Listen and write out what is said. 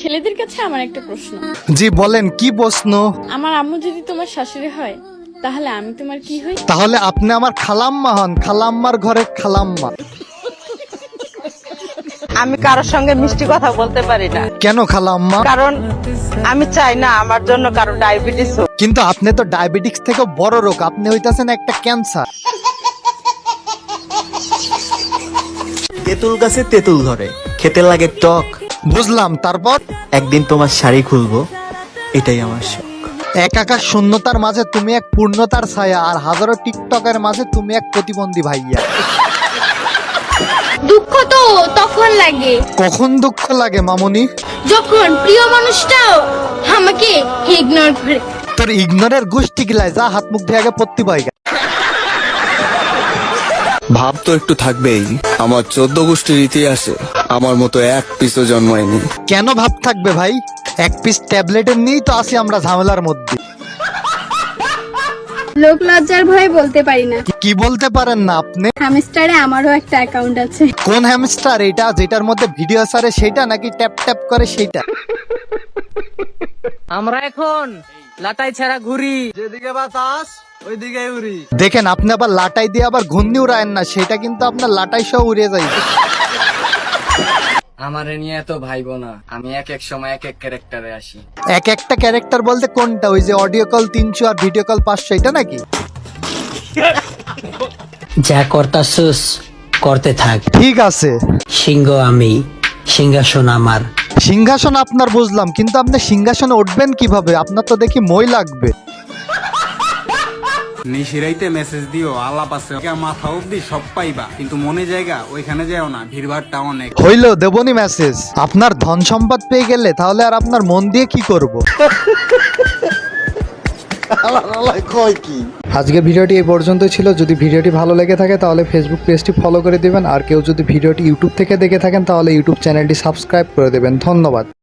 ছেলেদের কাছে আমার একটা প্রশ্ন। জি বলেন, কি প্রশ্ন? আমার আম্মু যদি তোমার শাশুড়ি হয় তাহলে আমি তোমার কি হই? তাহলে আপনি আমার খালাম্মা হন, খালাম্মার ঘরে খালাম্মা। আমি কারোর সঙ্গে মিষ্টি কথা বলতে পারি না, কেন খালাম্মা? কারণ আমি চাই না আমার জন্য কারো ডায়াবেটিস হোক। কিন্তু আপনি তো ডায়াবেটিক্স থেকে বড় রোগ, আপনি হইতাছেন একটা ক্যান্সার। তেঁতুল গাছে তেঁতুল ধরে, খেতে লাগে টক। বুঝলাম, তারপর? একদিন তোমার শাড়ি খুলবো, এটাই আমার শখ। এক আকাশ শূন্যতার মাঝে তুমি এক পূর্ণতার ছায়া, আর হাজারো টিকটকের মাঝে তুমি এক প্রতিবন্ধী ভাইয়া। দুঃখ তো তখন লাগে কখন দুঃখ লাগে মামুনি? যখন প্রিয় মানুষটাও আমাকে ইগনোর করে। তোর ইগনোরের গোষ্ঠী গিলায়, যা হাত মুখ দিয়ে আগে পত্তি পাইগা। ভাব তো একটু থাকবেই। আমার 14 গোষ্ঠীর ইতিহাসে আমার মতো এক পিসও জন্মায়নি। কেন ভাব থাকবে ভাই? এক পিস ট্যাবলেটের নিয়েই তো আছি আমরা ঝামেলার মধ্যে। লোক লজ্জার ভয়ে বলতে পারি না। কি বলতে পারেন না আপনি? হ্যামস্টারে আমারও একটা অ্যাকাউন্ট আছে। কোন হ্যামস্টার? এটা যেটার মধ্যে ভিডিও সারে সেটা, নাকি ট্যাপ ট্যাপ করে সেটা? আমরা এখন লাটাই ছাড়া ঘুরি। যেদিকে বাতাস ওইদিকে উড়ি। দেখেন, আপনি আবার লাটাই দিয়ে আবার ঘূর্ণি উড়ায়েন না, সেটা কিন্তু আপনার লাটাই সহ উড়ে যায়। আমারে নিয়ে এত ভাইবো না, আমি এক এক সময় এক এক ক্যারেক্টারে আসি। এক একটা ক্যারেক্টার বলতে কোনটা? ওই যে অডিও কল 300 আর ভিডিও কল 500, এটা নাকি? যা করতাছস করতে থাক। ঠিক আছে। সিংহ আমি, সিংহাসন আমার। সিংহাসন আপনার বুঝলাম, কিন্তু আপনি সিংহাসনে উঠবেন কিভাবে? আপনার তো দেখি মই লাগবে। নিশিরাইতে মেসেজ দিও, আলাপ আছে মাথা অব্দি সব পাইবা, কিন্তু মনে জায়গা ওইখানে যাও না, ভিড়ভাড়টা অনেক। হইলো, দেবনি মেসেজ। আপনার ধন সম্পদ পেয়ে গেলে তাহলে আর আপনার মন দিয়ে কি করব? আজকে ভিডিওটি এই পর্যন্তই ছিল। যদি ভিডিওটি ভালো লেগে থাকে তাহলে ফেসবুক পেজটি ফলো করে দিবেন, আর কেউ যদি ভিডিওটি ইউটিউব থেকে দেখে থাকেন তাহলে ইউটিউব চ্যানেলটি সাবস্ক্রাইব করে দেবেন। ধন্যবাদ।